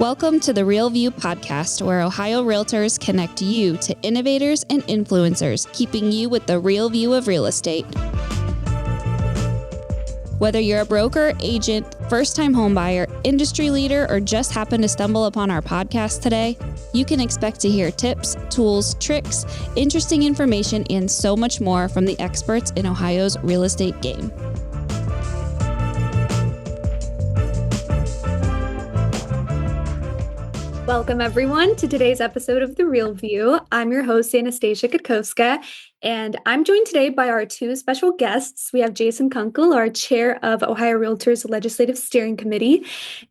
Welcome to the Real View podcast, where Ohio Realtors connect you to innovators and influencers, keeping you with the real view of real estate. Whether you're a broker, agent, first-time homebuyer, industry leader, or just happen to stumble upon our podcast today, you can expect to hear tips, tools, tricks, interesting information, and so much more from the experts in Ohio's real estate game. Welcome, everyone, to today's episode of The Real View. I'm your host, Anastasia Katkowska, and I'm joined today by our two special guests. We have Jason Kunkle, our chair of Ohio Realtors Legislative Steering Committee,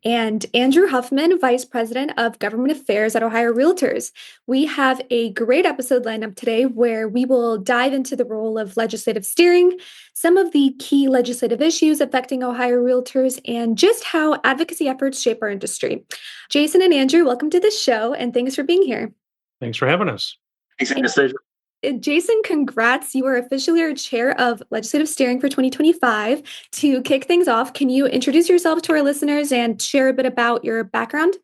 and Andrew Huffman, vice president of government affairs at Ohio Realtors. We have a great episode lined up today where we will dive into the role of legislative steering, some of the key legislative issues affecting Ohio Realtors, and just how advocacy efforts shape our industry. Jason and Andrew, welcome to the show, and thanks for being here. Thanks for having us. Thanks, Anastasia. Jason, congrats. You are officially our chair of legislative steering for 2025. To kick things off, can you introduce yourself to our listeners and share a bit about your background?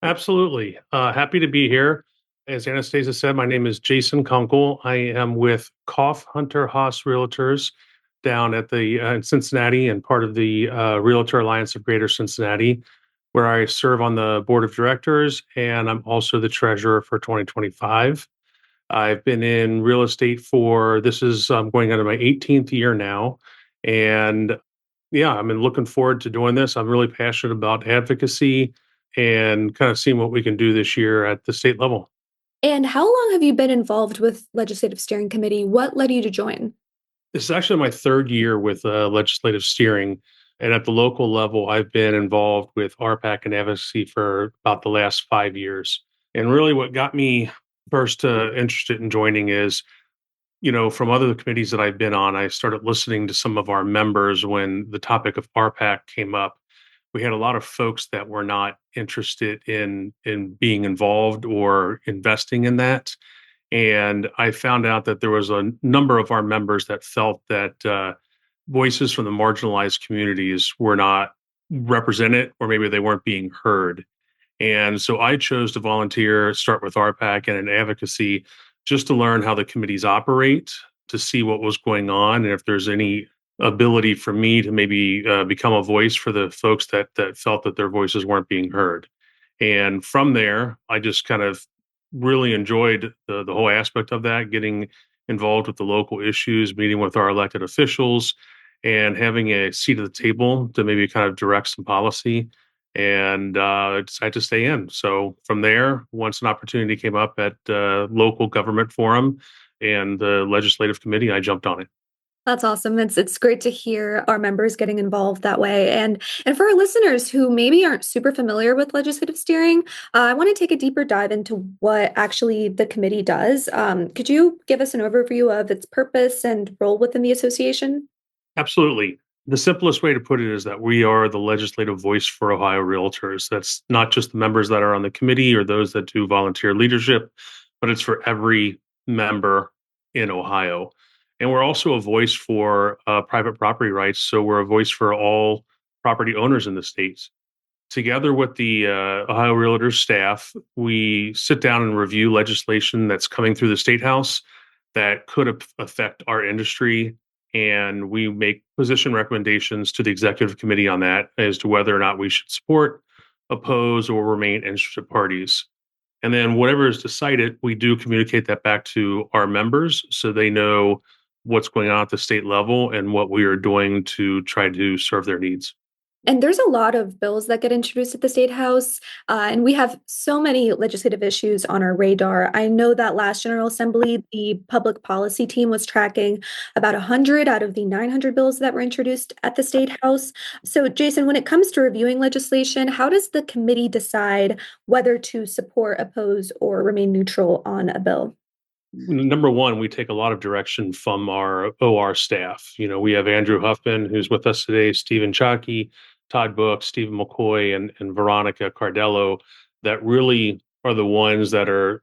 Absolutely. Happy to be here. As Anastasia said, my name is Jason Kunkle. I am with Koff Hunter Haas Realtors down at the in Cincinnati and part of the Realtor Alliance of Greater Cincinnati, where I serve on the board of directors, and I'm also the treasurer for 2025. I've been in real estate this is going on to my 18th year now. And yeah, I've been looking forward to doing this. I'm really passionate about advocacy and kind of seeing what we can do this year at the state level. And how long have you been involved with Legislative Steering Committee? What led you to join? This is actually my third year with legislative steering. And at the local level, I've been involved with RPAC and advocacy for about the last 5 years. And really what got me first interested in joining is, from other committees that I've been on, I started listening to some of our members when the topic of RPAC came up. We had a lot of folks that were not interested in being involved or investing in that. And I found out that there was a number of our members that felt that voices from the marginalized communities were not represented, or maybe they weren't being heard. And so I chose to volunteer, start with RPAC and in advocacy, just to learn how the committees operate, to see what was going on, and if there's any ability for me to maybe become a voice for the folks that felt that their voices weren't being heard. And from there, I just kind of really enjoyed the whole aspect of that, getting involved with the local issues, meeting with our elected officials, and having a seat at the table to maybe kind of direct some policy. And I decided to stay in. So from there, once an opportunity came up at local government forum and the legislative committee, I jumped on it. That's awesome. It's great to hear our members getting involved that way. And for our listeners who maybe aren't super familiar with legislative steering, I want to take a deeper dive into what actually the committee does. Could you give us an overview of its purpose and role within the association? Absolutely. The simplest way to put it is that we are the legislative voice for Ohio Realtors. That's not just the members that are on the committee or those that do volunteer leadership, but it's for every member in Ohio. And we're also a voice for private property rights. So we're a voice for all property owners in the states. Together with the Ohio Realtors staff, we sit down and review legislation that's coming through the Statehouse that could affect our industry. And we make position recommendations to the executive committee on that as to whether or not we should support, oppose, or remain interested parties. And then whatever is decided, we do communicate that back to our members so they know what's going on at the state level and what we are doing to try to serve their needs. And there's a lot of bills that get introduced at the State House, and we have so many legislative issues on our radar. I know that last General Assembly, the public policy team was tracking about 100 out of the 900 bills that were introduced at the State House. So, Jason, when it comes to reviewing legislation, how does the committee decide whether to support, oppose, or remain neutral on a bill? Number one, we take a lot of direction from our OR staff. We have Andrew Huffman, who's with us today, Stephen Chalky, Todd Book, Stephen McCoy, and Veronica Cardello, that really are the ones that are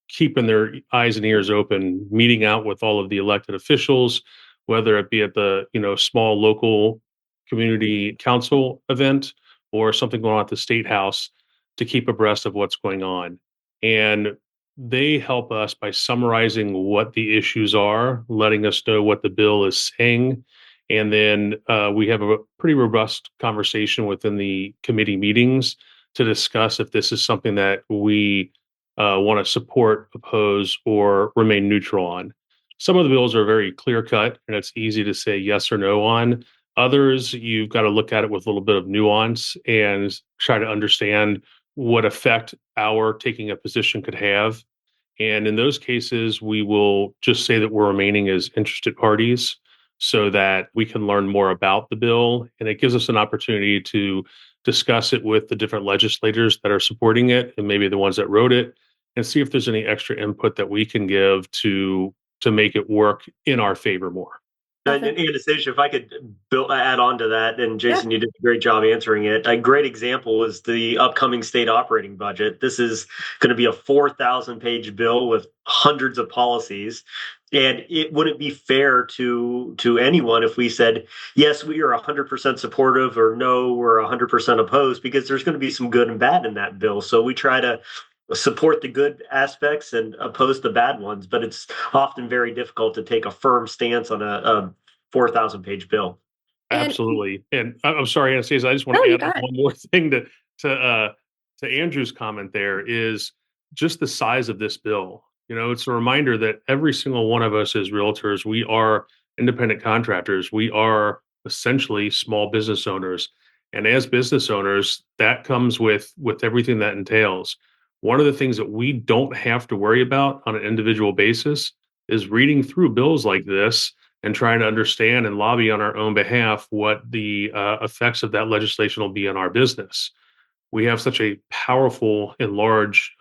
keeping their eyes and ears open, meeting out with all of the elected officials, whether it be at the small local community council event or something going on at the State House, to keep abreast of what's going on. And they help us by summarizing what the issues are, letting us know what the bill is saying. And then we have a pretty robust conversation within the committee meetings to discuss if this is something that we want to support, oppose, or remain neutral on. Some of the bills are very clear cut and it's easy to say yes or no on. Others, you've got to look at it with a little bit of nuance and try to understand what effect our taking a position could have. And in those cases, we will just say that we're remaining as interested parties so that we can learn more about the bill. And it gives us an opportunity to discuss it with the different legislators that are supporting it and maybe the ones that wrote it and see if there's any extra input that we can give to make it work in our favor more. And Anastasia, if I could add on to that, and Yeah. Jason, you did a great job answering it. A great example is the upcoming state operating budget. This is going to be a 4,000-page bill with hundreds of policies. And it wouldn't be fair to anyone if we said, yes, we are 100% supportive, or no, we're 100% opposed, because there's going to be some good and bad in that bill. So we try to support the good aspects and oppose the bad ones, but it's often very difficult to take a firm stance on a 4,000-page bill. Absolutely. And I'm sorry, Anastasia, I just want to add one more thing to Andrew's comment. There is just the size of this bill. It's a reminder that every single one of us as realtors, we are independent contractors. We are essentially small business owners. And as business owners, that comes with everything that entails. One of the things that we don't have to worry about on an individual basis is reading through bills like this and trying to understand and lobby on our own behalf what the effects of that legislation will be on our business. We have such a powerful and large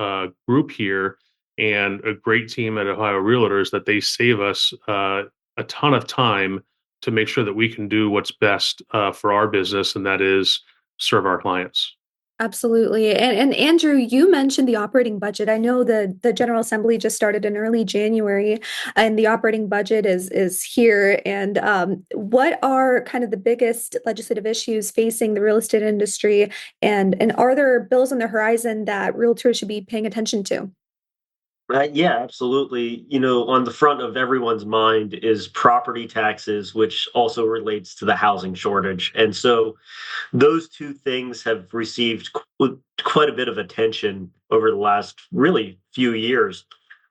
group here and a great team at Ohio Realtors that they save us a ton of time to make sure that we can do what's best for our business, and that is serve our clients. Absolutely. And Andrew, you mentioned the operating budget. I know the General Assembly just started in early January, and the operating budget is here. And what are kind of the biggest legislative issues facing the real estate industry? And are there bills on the horizon that realtors should be paying attention to? Yeah, absolutely. On the front of everyone's mind is property taxes, which also relates to the housing shortage. And so those two things have received quite a bit of attention over the last really few years.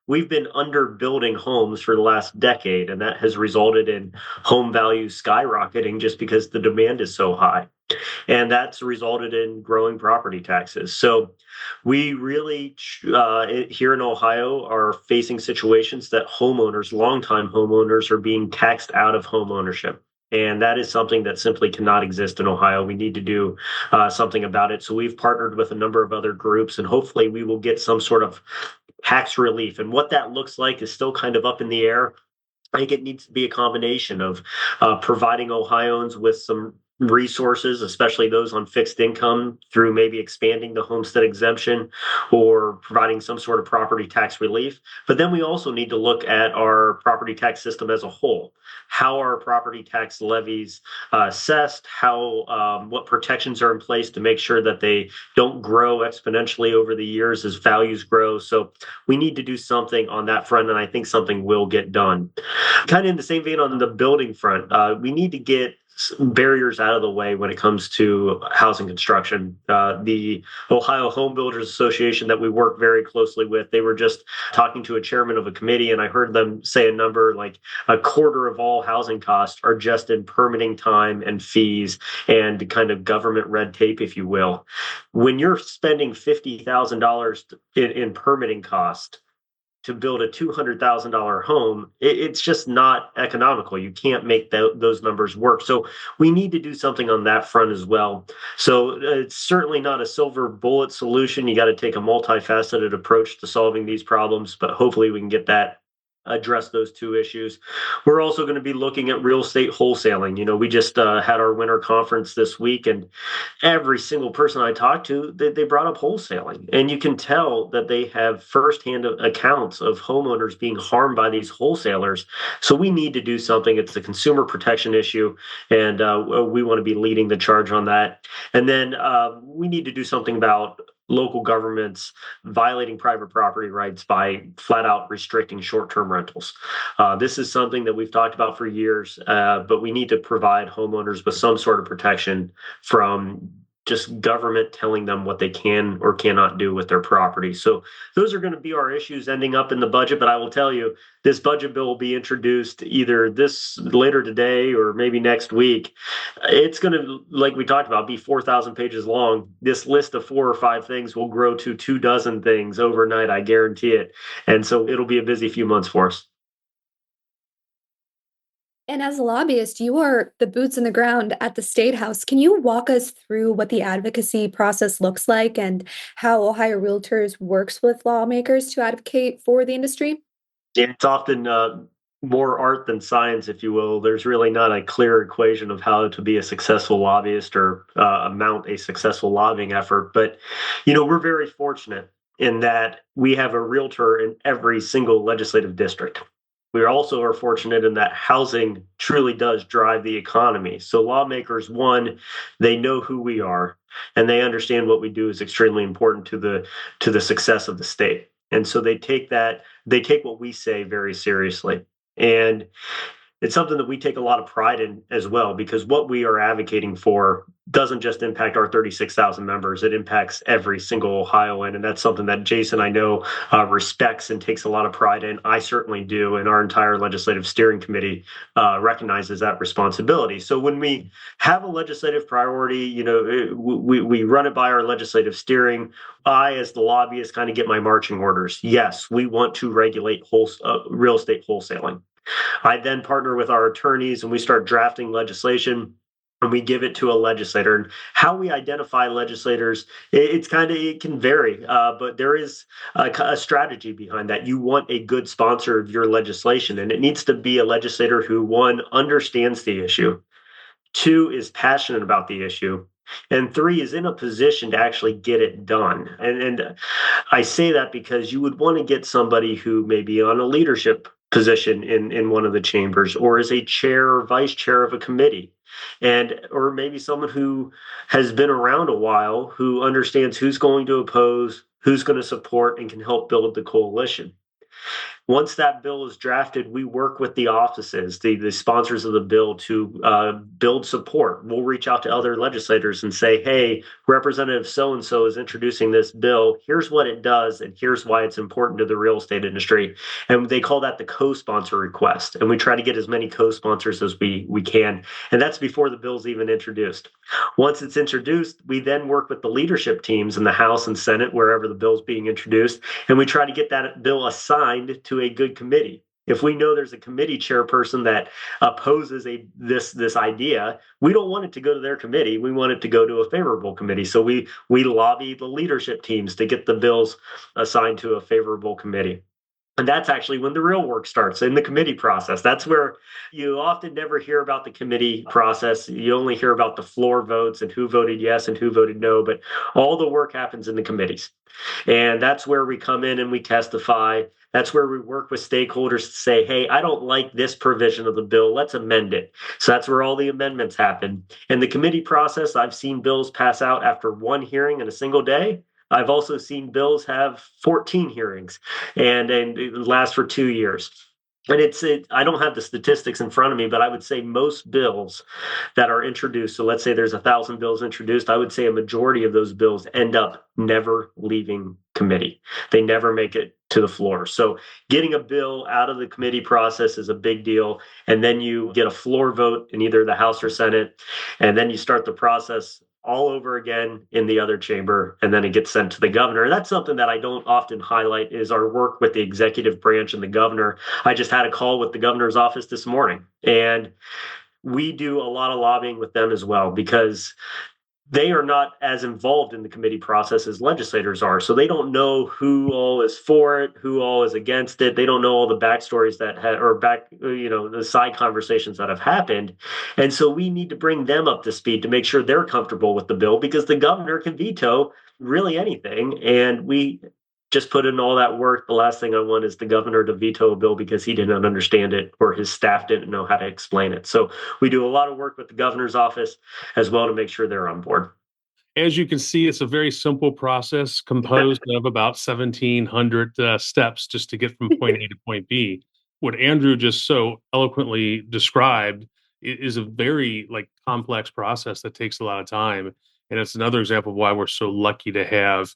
We've been underbuilding homes for the last decade, and that has resulted in home values skyrocketing just because the demand is so high. And that's resulted in growing property taxes. So we really, here in Ohio, are facing situations that homeowners, longtime homeowners, are being taxed out of home ownership. And that is something that simply cannot exist in Ohio. We need to do something about it. So we've partnered with a number of other groups, and hopefully we will get some sort of tax relief. And what that looks like is still kind of up in the air. I think it needs to be a combination of providing Ohioans with some resources, especially those on fixed income, through maybe expanding the homestead exemption or providing some sort of property tax relief. But then we also need to look at our property tax system as a whole. How are property tax levies assessed? What protections are in place to make sure that they don't grow exponentially over the years as values grow? So we need to do something on that front, and I think something will get done. Kind of in the same vein on the building front, we need to get barriers out of the way when it comes to housing construction. The Ohio Home Builders Association that we work very closely with, they were just talking to a chairman of a committee, and I heard them say a number like a quarter of all housing costs are just in permitting time and fees and kind of government red tape, if you will. When you're spending $50,000 in permitting cost to build a $200,000 home, it's just not economical. You can't make those numbers work. So we need to do something on that front as well. So it's certainly not a silver bullet solution. You got to take a multifaceted approach to solving these problems, but hopefully we can address those two issues. We're also going to be looking at real estate wholesaling. We just had our winter conference this week, and every single person I talked to, they brought up wholesaling. And you can tell that they have firsthand accounts of homeowners being harmed by these wholesalers. So we need to do something. It's a consumer protection issue, and we want to be leading the charge on that. And then we need to do something about local governments violating private property rights by flat out restricting short-term rentals. This is something that we've talked about for years, but we need to provide homeowners with some sort of protection from just government telling them what they can or cannot do with their property. So those are going to be our issues ending up in the budget. But I will tell you, this budget bill will be introduced either this later today or maybe next week. It's going to, like we talked about, be 4,000 pages long. This list of 4 or 5 things will grow to 24 things overnight. I guarantee it. And so it'll be a busy few months for us. And as a lobbyist, you are the boots on the ground at the State House. Can you walk us through what the advocacy process looks like and how Ohio Realtors works with lawmakers to advocate for the industry? It's often more art than science, if you will. There's really not a clear equation of how to be a successful lobbyist or mount a successful lobbying effort. But, we're very fortunate in that we have a realtor in every single legislative district. We also are fortunate in that housing truly does drive the economy. So lawmakers, one, they know who we are and they understand what we do is extremely important to the success of the state. And so they take what we say very seriously. And it's something that we take a lot of pride in as well, because what we are advocating for doesn't just impact our 36,000 members, it impacts every single Ohioan. And that's something that Jason, I know, respects and takes a lot of pride in. I certainly do. And our entire legislative steering committee recognizes that responsibility. So when we have a legislative priority, we run it by our legislative steering. I, as the lobbyist, kind of get my marching orders. Yes, we want to regulate real estate wholesaling. I then partner with our attorneys and we start drafting legislation and we give it to a legislator. And how we identify legislators, it can vary, but there is a strategy behind that. You want a good sponsor of your legislation, and it needs to be a legislator who, one, understands the issue, two, is passionate about the issue, and three, is in a position to actually get it done. And I say that because you would want to get somebody who may be on a leadership position in one of the chambers, or is a chair or vice chair of a committee, or maybe someone who has been around a while, who understands who's going to oppose, who's going to support, and can help build the coalition. Once that bill is drafted, we work with the offices, the sponsors of the bill, to build support. We'll reach out to other legislators and say, hey, Representative so-and-so is introducing this bill. Here's what it does, and here's why it's important to the real estate industry. And they call that the co-sponsor request. And we try to get as many co-sponsors as we can. And that's before the bill's even introduced. Once it's introduced, we then work with the leadership teams in the House and Senate, wherever the bill's being introduced, and we try to get that bill assigned to a good committee. If we know there's a committee chairperson that opposes this idea, we don't want it to go to their committee. We want it to go to a favorable committee. So we lobby the leadership teams to get the bills assigned to a favorable committee. And that's actually when the real work starts, in the committee process. That's where you often never hear about the committee process. You only hear about the floor votes and who voted yes and who voted no. But all the work happens in the committees. And that's where we come in and we testify. That's where we work with stakeholders to say, hey, I don't like this provision of the bill. Let's amend it. So that's where all the amendments happen. In the committee process, I've seen bills pass out after one hearing in a single day. I've also seen bills have 14 hearings and it lasts for 2 years. And I don't have the statistics in front of me, but I would say most bills that are introduced, so let's say there's 1,000 bills introduced, I would say a majority of those bills end up never leaving committee. They never make it to the floor. So getting a bill out of the committee process is a big deal. And then you get a floor vote in either the House or Senate, and then you start the process all over again in the other chamber, and then it gets sent to the governor. And that's something that I don't often highlight, is our work with the executive branch and the governor. I just had a call with the governor's office this morning, and we do a lot of lobbying with them as well, because they are not as involved in the committee process as legislators are. So they don't know who all is for it, who all is against it. They don't know all the backstories the side conversations that have happened. And so we need to bring them up to speed to make sure they're comfortable with the bill, because the governor can veto really anything. And we just put in all that work. The last thing I want is the governor to veto a bill because he didn't understand it or his staff didn't know how to explain it. So we do a lot of work with the governor's office as well to make sure they're on board. As you can see, it's a very simple process composed of about 1,700 steps just to get from point A to point B. What Andrew just so eloquently described is a very complex process that takes a lot of time, and it's another example of why we're so lucky to have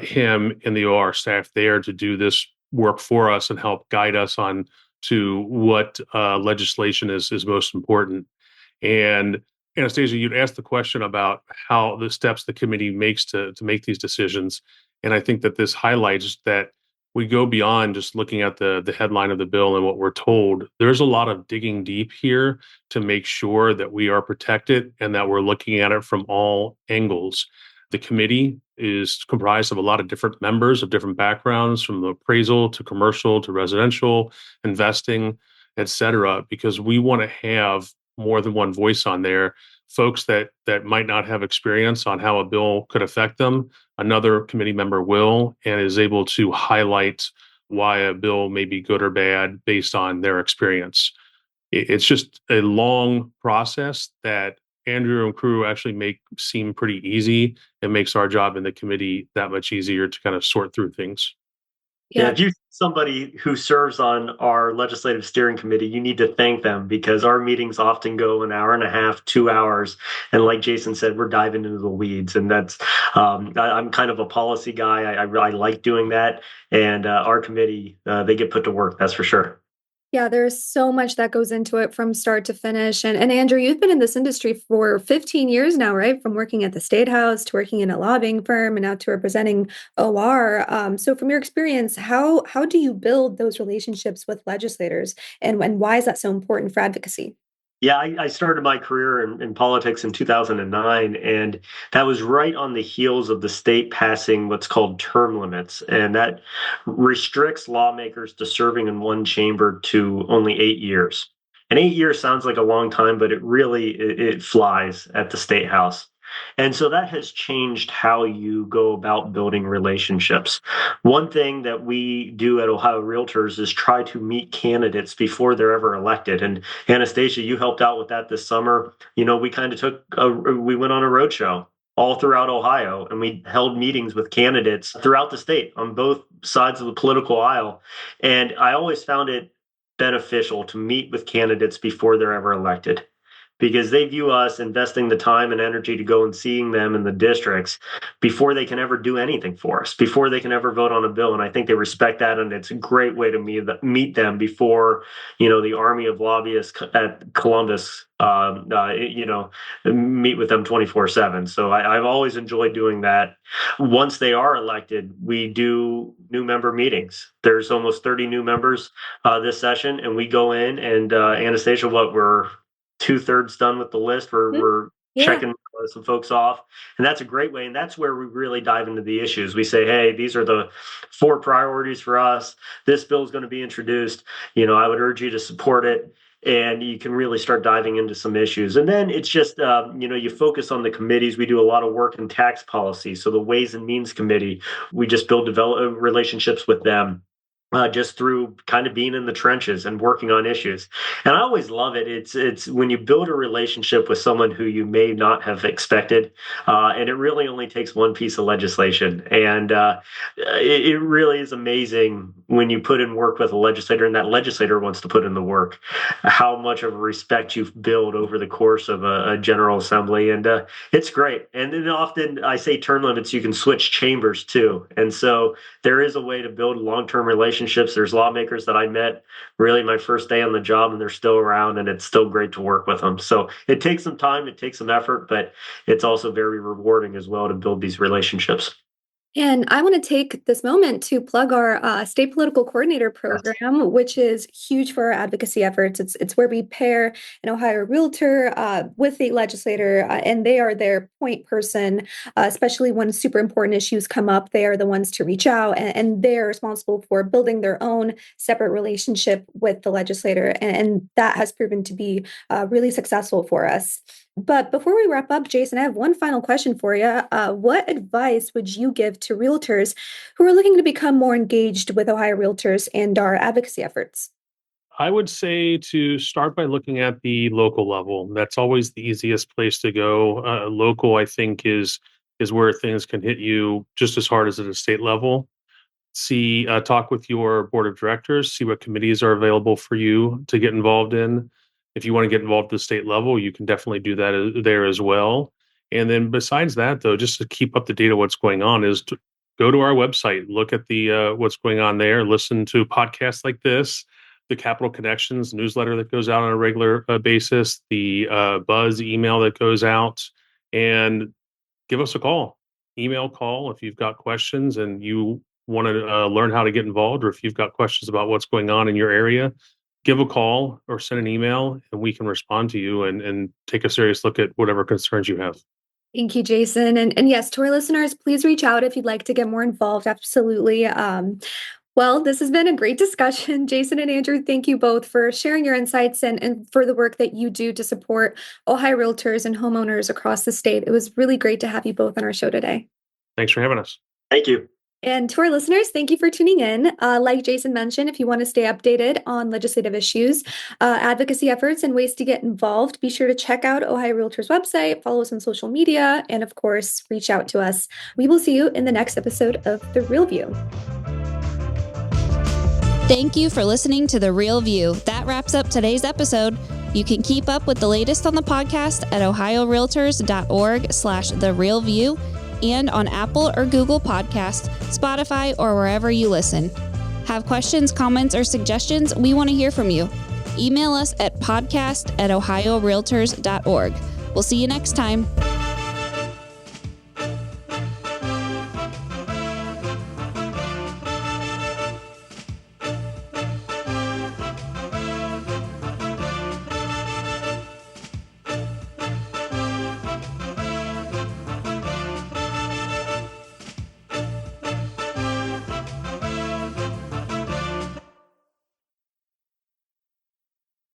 him and the OR staff there to do this work for us and help guide us on to what legislation is most important. And Anastasia, you'd asked the question about how the steps the committee makes to make these decisions. And I think that this highlights that we go beyond just looking at the headline of the bill and what we're told. There's a lot of digging deep here to make sure that we are protected and that we're looking at it from all angles. The committee is comprised of a lot of different members of different backgrounds, from the appraisal to commercial to residential, investing, et cetera, because we want to have more than one voice on there. Folks that might not have experience on how a bill could affect them, another committee member will and is able to highlight why a bill may be good or bad based on their experience. It's just a long process that Andrew and crew actually make seem pretty easy. It makes our job in the committee that much easier to kind of sort through things. Yeah, if you somebody who serves on our legislative steering committee, you need to thank them because our meetings often go an hour and a half, 2 hours, and like Jason said, we're diving into the weeds. And that's I'm kind of a policy guy. I like doing that, and our committee they get put to work. That's for sure. Yeah, there's so much that goes into it from start to finish. And Andrew, you've been in this industry for 15 years now, right? From working at the Statehouse to working in a lobbying firm and now to representing OR. So from your experience, how do you build those relationships with legislators, and why is that so important for advocacy? Yeah, I started my career in politics in 2009, and that was right on the heels of the state passing what's called term limits, and that restricts lawmakers to serving in one chamber to only 8 years. And 8 years sounds like a long time, but it flies at the state house. And so that has changed how you go about building relationships. One thing that we do at Ohio Realtors is try to meet candidates before they're ever elected. And Anastasia, you helped out with that this summer. You know, we kind of we went on a roadshow all throughout Ohio, and we held meetings with candidates throughout the state on both sides of the political aisle. And I always found it beneficial to meet with candidates before they're ever elected because they view us investing the time and energy to go and seeing them in the districts before they can ever do anything for us, before they can ever vote on a bill. And I think they respect that, and it's a great way to meet them before, the army of lobbyists at Columbus, meet with them 24/7. So I've always enjoyed doing that. Once they are elected, we do new member meetings. There's almost 30 new members this session, and we go in and Anastasia, we're two-thirds done with the list. Mhm. We're Yeah. checking some folks off, and that's a great way. And that's where we really dive into the issues. We say, hey, these are the 4 priorities for us. This bill is going to be introduced. I would urge you to support it. And you can really start diving into some issues. And then it's just, you focus on the committees. We do a lot of work in tax policy. So the Ways and Means Committee, we just develop relationships with them. Just through kind of being in the trenches and working on issues. And I always love it. It's when you build a relationship with someone who you may not have expected, and it really only takes one piece of legislation. And it really is amazing when you put in work with a legislator and that legislator wants to put in the work, how much of a respect you build over the course of a General Assembly. And it's great. And then often I say term limits, you can switch chambers too. And so there is a way to build long-term relationships. There's lawmakers that I met really my first day on the job, and they're still around, and it's still great to work with them. So it takes some time, it takes some effort, but it's also very rewarding as well to build these relationships. And I want to take this moment to plug our state political coordinator program, which is huge for our advocacy efforts. It's where we pair an Ohio realtor with a legislator, and they are their point person, especially when super important issues come up. They are the ones to reach out, and they are responsible for building their own separate relationship with the legislator, and that has proven to be really successful for us. But before we wrap up, Jason, I have one final question for you. What advice would you give to realtors who are looking to become more engaged with Ohio Realtors and our advocacy efforts? I would say to start by looking at the local level. That's always the easiest place to go. Local, I think, is where things can hit you just as hard as at a state level. Talk with your board of directors, see what committees are available for you to get involved in. If you want to get involved at the state level, you can definitely do that there as well. And then besides that, though, just to keep up to date on what's going on, is to go to our website, look at the what's going on there, listen to podcasts like this, the Capital Connections newsletter that goes out on a regular basis, the Buzz email that goes out, and give us a call, call if you've got questions and you want to learn how to get involved, or if you've got questions about what's going on in your area, give a call or send an email and we can respond to you and take a serious look at whatever concerns you have. Thank you, Jason. And yes, to our listeners, please reach out if you'd like to get more involved. Absolutely. Well, this has been a great discussion. Jason and Andrew, thank you both for sharing your insights and for the work that you do to support Ohio realtors and homeowners across the state. It was really great to have you both on our show today. Thanks for having us. Thank you. And to our listeners, thank you for tuning in. Like Jason mentioned, if you want to stay updated on legislative issues, advocacy efforts, and ways to get involved, be sure to check out Ohio Realtors website, follow us on social media, and of course, reach out to us. We will see you in the next episode of The Real View. Thank you for listening to The Real View. That wraps up today's episode. You can keep up with the latest on the podcast at ohiorealtors.org/The Real View and on Apple or Google Podcasts, Spotify, or wherever you listen. Have questions, comments, or suggestions? We want to hear from you. Email us at podcast@ohiorealtors.org. We'll see you next time.